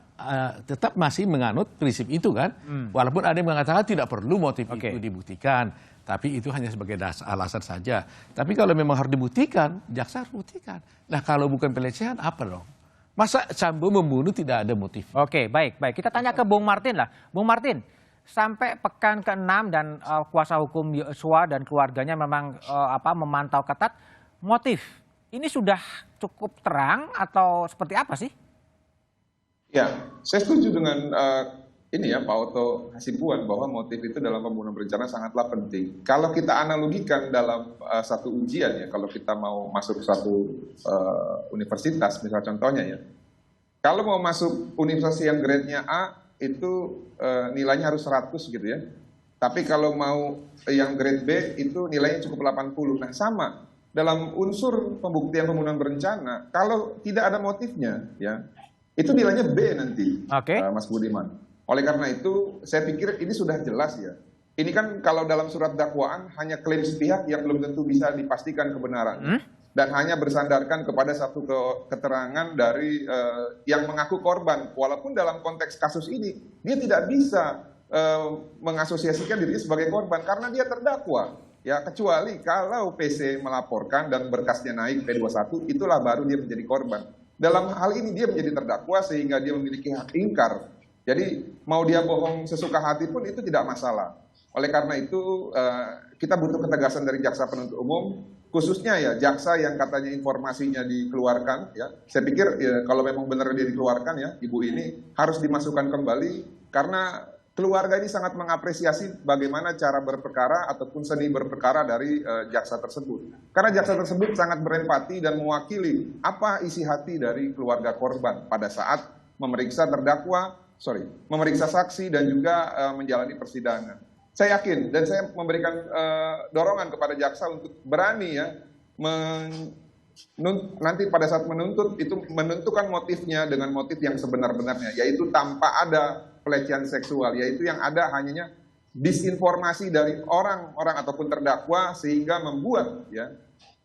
tetap masih menganut prinsip itu kan. Walaupun ada yang mengatakan tidak perlu motif itu dibuktikan, tapi itu hanya sebagai alasan saja. Tapi kalau memang harus dibuktikan, jaksa harus buktikan. Nah kalau bukan pelecehan apa dong? Masa Sambo membunuh tidak ada motif? Oke, baik. Kita tanya ke Bung Martin lah. Bung Martin, sampai pekan ke-6 dan kuasa hukum Yosua dan keluarganya memang memantau ketat, motif ini sudah cukup terang atau seperti apa sih? Ya, saya setuju dengan ini ya Pak Oto Hasibuan bahwa motif itu dalam pembunuhan berencana sangatlah penting. Kalau kita analogikan dalam satu ujian ya, kalau kita mau masuk satu universitas, misal contohnya ya, kalau mau masuk universitas yang grade-nya A itu nilainya harus 100 gitu ya. Tapi kalau mau yang grade B itu nilainya cukup 80. Nah sama dalam unsur pembuktian pembunuhan berencana, kalau tidak ada motifnya ya, itu nilainya B nanti, Mas Budiman. Oleh karena itu, saya pikir ini sudah jelas ya. Ini kan kalau dalam surat dakwaan hanya klaim sepihak yang belum tentu bisa dipastikan kebenaran. Dan hanya bersandarkan kepada satu keterangan dari yang mengaku korban. Walaupun dalam konteks kasus ini, dia tidak bisa mengasosiasikan dirinya sebagai korban karena dia terdakwa. Ya, kecuali kalau PC melaporkan dan berkasnya naik P21, itulah baru dia menjadi korban. Dalam hal ini dia menjadi terdakwa sehingga dia memiliki hak ingkar. Jadi mau dia bohong sesuka hati pun itu tidak masalah. Oleh karena itu kita butuh ketegasan dari jaksa penuntut umum, khususnya ya jaksa yang katanya informasinya dikeluarkan. Ya, saya pikir ya, kalau memang benar dia dikeluarkan ya, ibu ini harus dimasukkan kembali karena keluarga ini sangat mengapresiasi bagaimana cara berperkara ataupun seni berperkara dari jaksa tersebut. Karena jaksa tersebut sangat berempati dan mewakili apa isi hati dari keluarga korban pada saat memeriksa memeriksa saksi dan juga menjalani persidangan. Saya yakin dan saya memberikan dorongan kepada jaksa untuk berani ya nanti pada saat menuntut itu menentukan motifnya dengan motif yang sebenar-benarnya, yaitu tanpa ada pelecehan seksual, yaitu yang ada hanya disinformasi dari orang-orang ataupun terdakwa sehingga membuat ya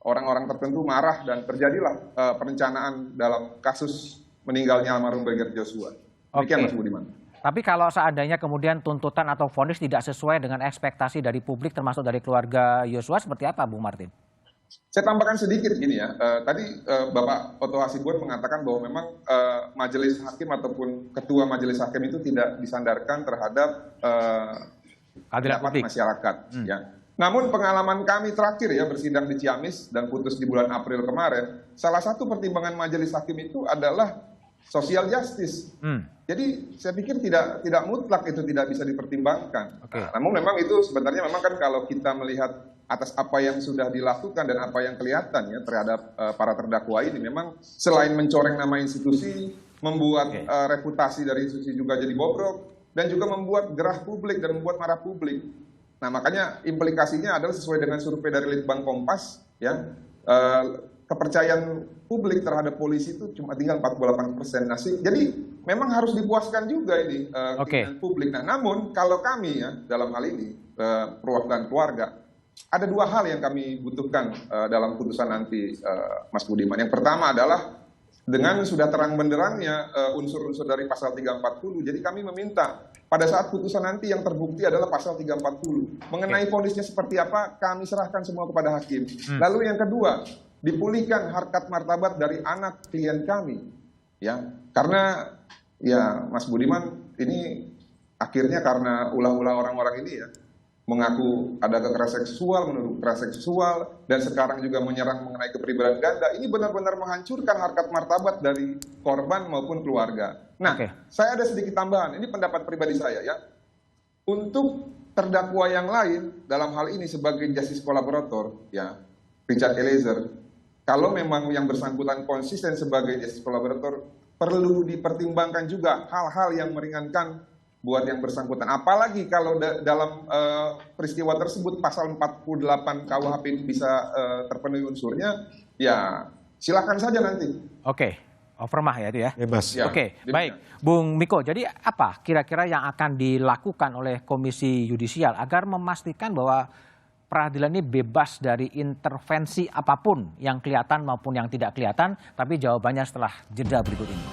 orang-orang tertentu marah dan terjadilah perencanaan dalam kasus meninggalnya almarhum Brigadir Joshua. Demikian Mas Budiman. Tapi kalau seandainya kemudian tuntutan atau vonis tidak sesuai dengan ekspektasi dari publik termasuk dari keluarga Joshua, seperti apa Bung Martin? Saya tambahkan sedikit gini ya, tadi Bapak Otto Hasibuan mengatakan bahwa memang majelis hakim ataupun ketua majelis hakim itu tidak disandarkan terhadap pendapat masyarakat. Ya. Namun pengalaman kami terakhir ya bersidang di Ciamis dan putus di bulan April kemarin, salah satu pertimbangan majelis hakim itu adalah social justice. Jadi saya pikir tidak mutlak itu tidak bisa dipertimbangkan. Namun memang itu sebenarnya memang kan kalau kita melihat atas apa yang sudah dilakukan dan apa yang kelihatan ya terhadap para terdakwa ini, memang selain mencoreng nama institusi, membuat reputasi dari institusi juga jadi bobrok, dan juga membuat gerah publik dan membuat marah publik. Nah makanya implikasinya adalah sesuai dengan survei dari Litbang Kompas, ya kepercayaan publik terhadap polisi itu cuma tinggal 48%. Nah, jadi memang harus dipuaskan juga ini publik. Nah namun kalau kami ya dalam hal ini perwakilan keluarga, ada dua hal yang kami butuhkan dalam putusan nanti, Mas Budiman. Yang pertama adalah dengan sudah terang benderangnya unsur-unsur dari pasal 340, jadi kami meminta pada saat putusan nanti yang terbukti adalah pasal 340. Mengenai vonisnya seperti apa, kami serahkan semua kepada hakim. Lalu yang kedua, dipulihkan harkat martabat dari anak klien kami. Ya, karena ya Mas Budiman ini akhirnya karena ulah-ulah orang-orang ini ya, mengaku ada kekerasan seksual, menuduh kekerasan seksual, dan sekarang juga menyerang mengenai kepribadian ganda. Ini benar-benar menghancurkan harkat martabat dari korban maupun keluarga. Nah, saya ada sedikit tambahan. Ini pendapat pribadi saya ya. Untuk terdakwa yang lain dalam hal ini sebagai justice collaborator, ya Richard Eliezer, kalau memang yang bersangkutan konsisten sebagai justice collaborator, perlu dipertimbangkan juga hal-hal yang meringankan buat yang bersangkutan. Apalagi kalau dalam peristiwa tersebut pasal 48 KUHP itu bisa terpenuhi unsurnya, ya silakan saja nanti. Overmah ya itu ya? Bebas. Ya, baik. Bung Miko, jadi apa kira-kira yang akan dilakukan oleh Komisi Yudisial agar memastikan bahwa peradilan ini bebas dari intervensi apapun yang kelihatan maupun yang tidak kelihatan, tapi jawabannya setelah jeda berikut ini.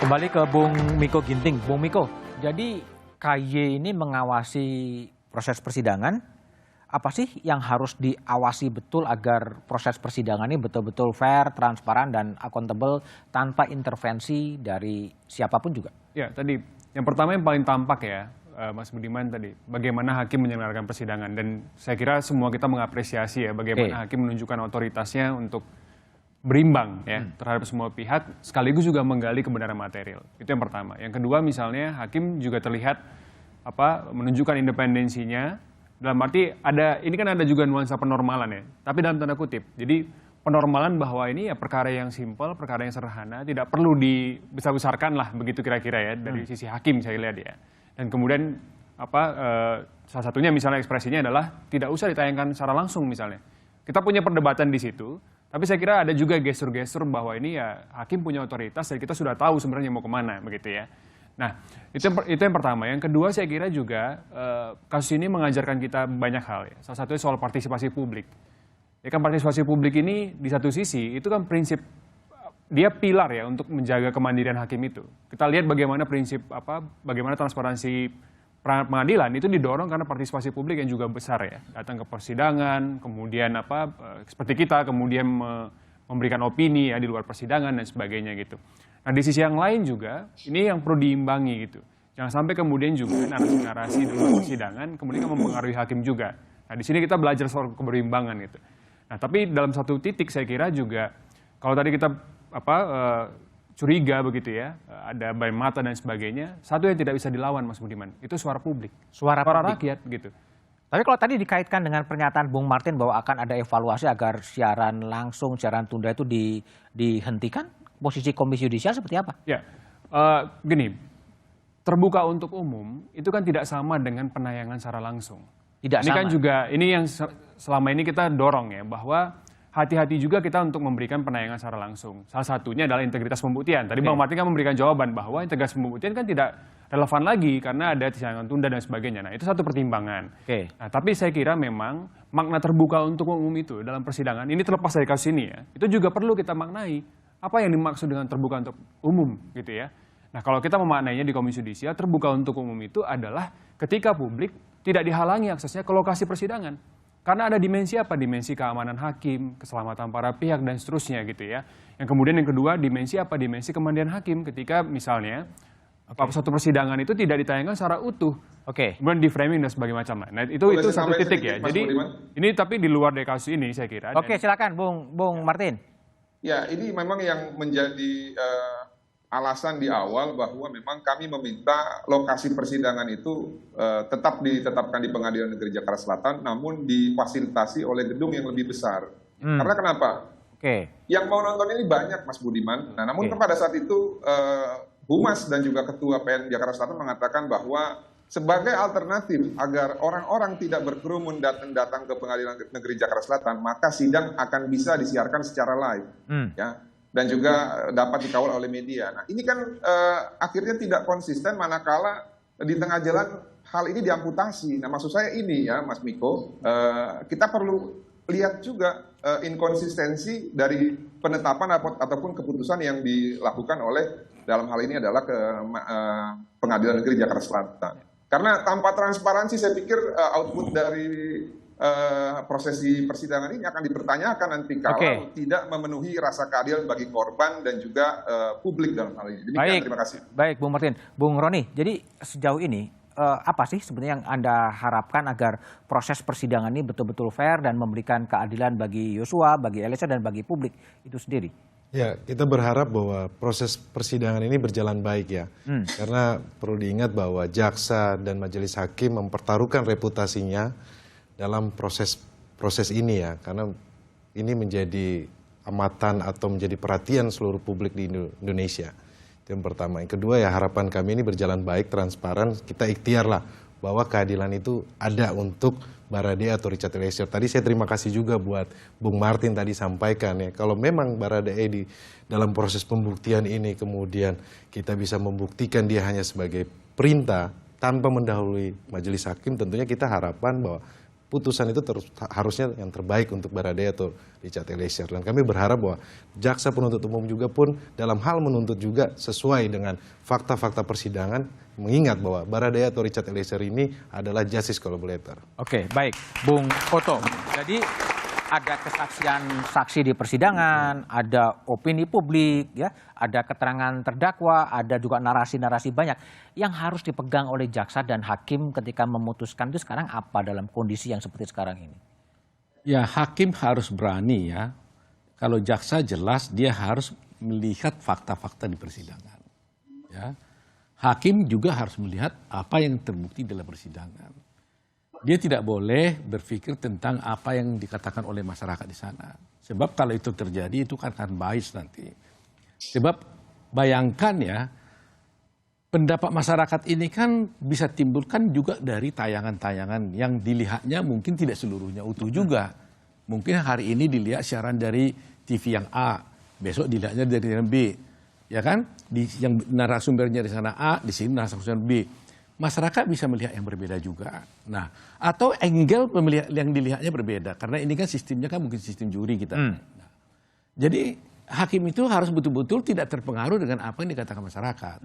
Kembali ke Bung Miko Ginting. Bung Miko, jadi KY ini mengawasi proses persidangan. Apa sih yang harus diawasi betul agar proses persidangan ini betul-betul fair, transparan, dan akuntabel tanpa intervensi dari siapapun juga? Ya, tadi yang pertama yang paling tampak ya, Mas Budiman tadi, bagaimana hakim menyelenggarakan persidangan. Dan saya kira semua kita mengapresiasi ya bagaimana hakim menunjukkan otoritasnya untuk berimbang ya terhadap semua pihak, sekaligus juga menggali kebenaran material. Itu yang pertama. Yang kedua misalnya hakim juga terlihat menunjukkan independensinya, dalam arti ini kan ada juga nuansa penormalan ya, tapi dalam tanda kutip. Jadi penormalan bahwa ini ya perkara yang simpel, perkara yang sederhana, tidak perlu dibesar-besarkan lah begitu kira-kira ya dari sisi hakim saya lihat ya. Dan kemudian salah satunya misalnya ekspresinya adalah tidak usah ditayangkan secara langsung misalnya. Kita punya perdebatan di situ. Tapi saya kira ada juga gestur-gestur bahwa ini ya hakim punya otoritas dan kita sudah tahu sebenarnya mau kemana begitu ya. Nah itu yang pertama. Yang kedua saya kira juga kasus ini mengajarkan kita banyak hal ya. Salah satunya soal partisipasi publik. Ya kan partisipasi publik ini di satu sisi itu kan prinsip, dia pilar ya untuk menjaga kemandirian hakim itu. Kita lihat bagaimana bagaimana transparansi pengadilan itu didorong karena partisipasi publik yang juga besar ya, datang ke persidangan, kemudian seperti kita kemudian memberikan opini ya di luar persidangan dan sebagainya gitu. Nah di sisi yang lain juga, ini yang perlu diimbangi gitu. Jangan sampai kemudian juga narasi-narasi di luar persidangan kemudian mempengaruhi hakim juga. Nah di sini kita belajar soal keberimbangan gitu. Nah tapi dalam satu titik saya kira juga, kalau tadi kita curiga begitu ya, ada bayi mata dan sebagainya, satu yang tidak bisa dilawan Mas Budiman, itu suara publik. Suara rakyat gitu. Tapi kalau tadi dikaitkan dengan pernyataan Bung Martin bahwa akan ada evaluasi agar siaran langsung, siaran tunda itu dihentikan, posisi Komisi Yudisial seperti apa? Ya, gini, terbuka untuk umum itu kan tidak sama dengan penayangan secara langsung. Tidak ini sama. Kan juga, ini yang selama ini kita dorong ya, bahwa hati-hati juga kita untuk memberikan penayangan secara langsung. Salah satunya adalah integritas pembuktian. Tadi Bang Martin kan memberikan jawaban bahwa integritas pembuktian kan tidak relevan lagi karena ada tayangan tunda dan sebagainya. Nah itu satu pertimbangan. Nah, tapi saya kira memang makna terbuka untuk umum itu dalam persidangan, ini terlepas dari kasus ini ya, itu juga perlu kita maknai. Apa yang dimaksud dengan terbuka untuk umum gitu ya. Nah kalau kita memaknainya di Komisi Yudisial, terbuka untuk umum itu adalah ketika publik tidak dihalangi aksesnya ke lokasi persidangan. Karena ada dimensi apa? Dimensi keamanan hakim, keselamatan para pihak, dan seterusnya gitu ya. Yang kemudian yang kedua, dimensi apa? Dimensi kemandirian hakim ketika misalnya suatu persidangan itu tidak ditayangkan secara utuh. Kemudian di framing dan sebagainya macam. Nah itu satu titik ya. Jadi ini tapi di luar dari kasus ini saya kira. Silakan Bung Martin. Ya ini memang yang menjadi alasan di awal bahwa memang kami meminta lokasi persidangan itu tetap ditetapkan di Pengadilan Negeri Jakarta Selatan, namun difasilitasi oleh gedung yang lebih besar. Karena kenapa? Yang mau nonton ini banyak, Mas Budiman. Nah, namun pada saat itu Humas dan juga Ketua PN Jakarta Selatan mengatakan bahwa sebagai alternatif agar orang-orang tidak berkerumun datang ke Pengadilan Negeri Jakarta Selatan, maka sidang akan bisa disiarkan secara live. Ya. Dan juga dapat dikawal oleh media. Nah ini kan akhirnya tidak konsisten manakala di tengah jalan hal ini diamputasi. Nah maksud saya ini ya Mas Miko, kita perlu lihat juga inkonsistensi dari penetapan ataupun keputusan yang dilakukan oleh dalam hal ini adalah Pengadilan Negeri Jakarta Selatan. Karena tanpa transparansi saya pikir output dari prosesi persidangan ini akan dipertanyakan nanti kalau tidak memenuhi rasa keadilan bagi korban dan juga publik dalam hal ini. Demikian, terima kasih. Baik, Bung Martin. Bung Roni, jadi sejauh ini apa sih sebenarnya yang Anda harapkan agar proses persidangan ini betul-betul fair dan memberikan keadilan bagi Yosua, bagi Eliezer, dan bagi publik itu sendiri? Ya, kita berharap bahwa proses persidangan ini berjalan baik ya. Karena perlu diingat bahwa jaksa dan majelis hakim mempertaruhkan reputasinya dalam proses ini ya, karena ini menjadi amatan atau menjadi perhatian seluruh publik di Indonesia. Itu yang pertama. Yang kedua ya harapan kami ini berjalan baik, transparan, kita ikhtiar lah bahwa keadilan itu ada untuk Baradae atau Richard Eliezer. Tadi saya terima kasih juga buat Bung Martin tadi sampaikan ya, kalau memang Baradae di dalam proses pembuktian ini kemudian kita bisa membuktikan dia hanya sebagai perintah tanpa mendahului majelis hakim, tentunya kita harapan bahwa putusan itu harusnya yang terbaik untuk Baradae atau Richard Eliezer. Dan kami berharap bahwa jaksa penuntut umum juga pun dalam hal menuntut juga sesuai dengan fakta-fakta persidangan, mengingat bahwa Baradae atau Richard Eliezer ini adalah justice collaborator. Oke, baik. Bung Oto, jadi ada kesaksian saksi di persidangan, ada opini publik, ya, ada keterangan terdakwa, ada juga narasi-narasi banyak yang harus dipegang oleh jaksa dan hakim ketika memutuskan itu sekarang apa dalam kondisi yang seperti sekarang ini? Ya, hakim harus berani ya. Kalau jaksa jelas dia harus melihat fakta-fakta di persidangan. Ya. Hakim juga harus melihat apa yang terbukti dalam persidangan. Dia tidak boleh berpikir tentang apa yang dikatakan oleh masyarakat di sana. Sebab kalau itu terjadi itu akan bias nanti. Sebab bayangkan ya, pendapat masyarakat ini kan bisa timbulkan juga dari tayangan-tayangan yang dilihatnya mungkin tidak seluruhnya utuh juga. Mungkin hari ini dilihat siaran dari TV yang A, besok dilihatnya dari yang B. Ya kan? Yang narasumbernya di sana A, di sini narasumber B. Masyarakat bisa melihat yang berbeda juga. Nah, atau angle yang dilihatnya berbeda. Karena ini kan sistemnya kan mungkin sistem juri kita. Nah, jadi hakim itu harus betul-betul tidak terpengaruh dengan apa yang dikatakan masyarakat.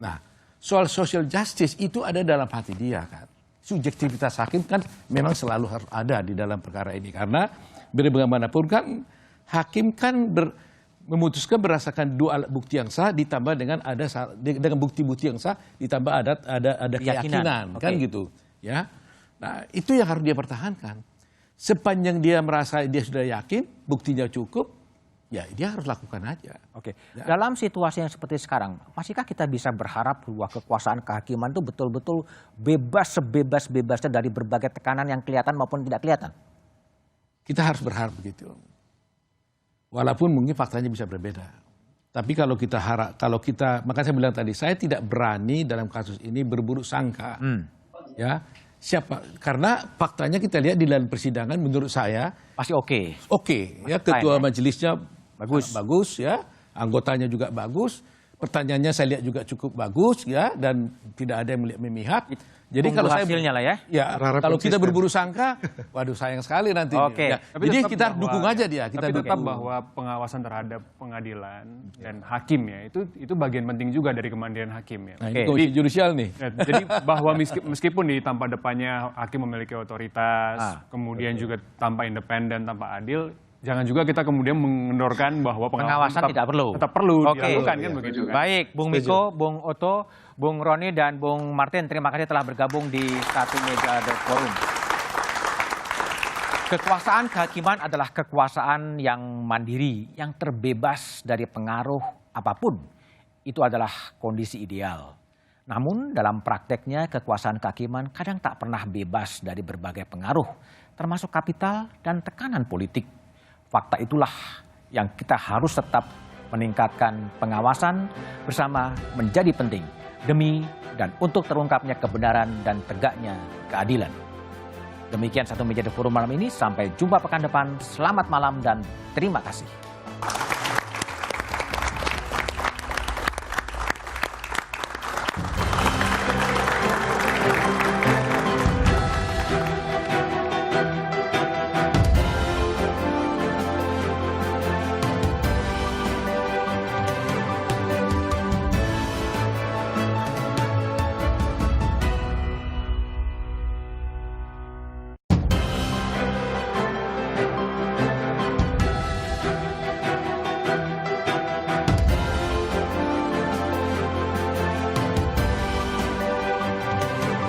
Nah, soal social justice itu ada dalam hati dia kan. Subjektivitas hakim kan memang selalu harus ada di dalam perkara ini. Karena bagaimanapun kan hakim kan memutuskan berdasarkan 2 alat bukti yang sah ditambah dengan dengan bukti-bukti yang sah ditambah ada keyakinan kan gitu ya. Nah, itu yang harus dia pertahankan. Sepanjang dia merasa dia sudah yakin, buktinya cukup, ya dia harus lakukan aja. Oke. Dalam situasi yang seperti sekarang, masihkah kita bisa berharap bahwa kekuasaan kehakiman itu betul-betul bebas sebebas-bebasnya dari berbagai tekanan yang kelihatan maupun tidak kelihatan? Kita harus berharap begitu. Walaupun mungkin faktanya bisa berbeda. Tapi kalau kita, maka saya bilang tadi, saya tidak berani dalam kasus ini berburuk sangka. Ya, karena faktanya kita lihat di dalam persidangan menurut saya pasti oke. Oke, ya ketua majelisnya bagus ya, anggotanya juga bagus, pertanyaannya saya lihat juga cukup bagus ya, dan tidak ada yang memihak. Jadi kalau hasilnya lah ya. Kalau kita berburu sangka, waduh sayang sekali nanti. Oke. Ya. Jadi kita dukung aja dia. Tapi tetap bahwa pengawasan terhadap pengadilan dan hakim ya itu bagian penting juga dari kemandirian hakim ya. Nah, ini komisi judisial nih. Ya, jadi bahwa meskipun di tanpa depannya hakim memiliki otoritas, kemudian juga tanpa independen, tanpa adil, jangan juga kita kemudian mengendorkan bahwa pengawasan tidak perlu. Tetap perlu dilakukan kan begitu kan. Baik, Bung Miko, Bung Oto, Bung Roni dan Bung Martin, terima kasih telah bergabung di satu meja The Forum. Kekuasaan kehakiman adalah kekuasaan yang mandiri, yang terbebas dari pengaruh apapun. Itu adalah kondisi ideal. Namun dalam prakteknya kekuasaan kehakiman kadang tak pernah bebas dari berbagai pengaruh, termasuk kapital dan tekanan politik. Fakta itulah yang kita harus tetap meningkatkan pengawasan bersama menjadi penting demi dan untuk terungkapnya kebenaran dan tegaknya keadilan. Demikian satu meja The Forum malam ini. Sampai jumpa pekan depan. Selamat malam dan terima kasih.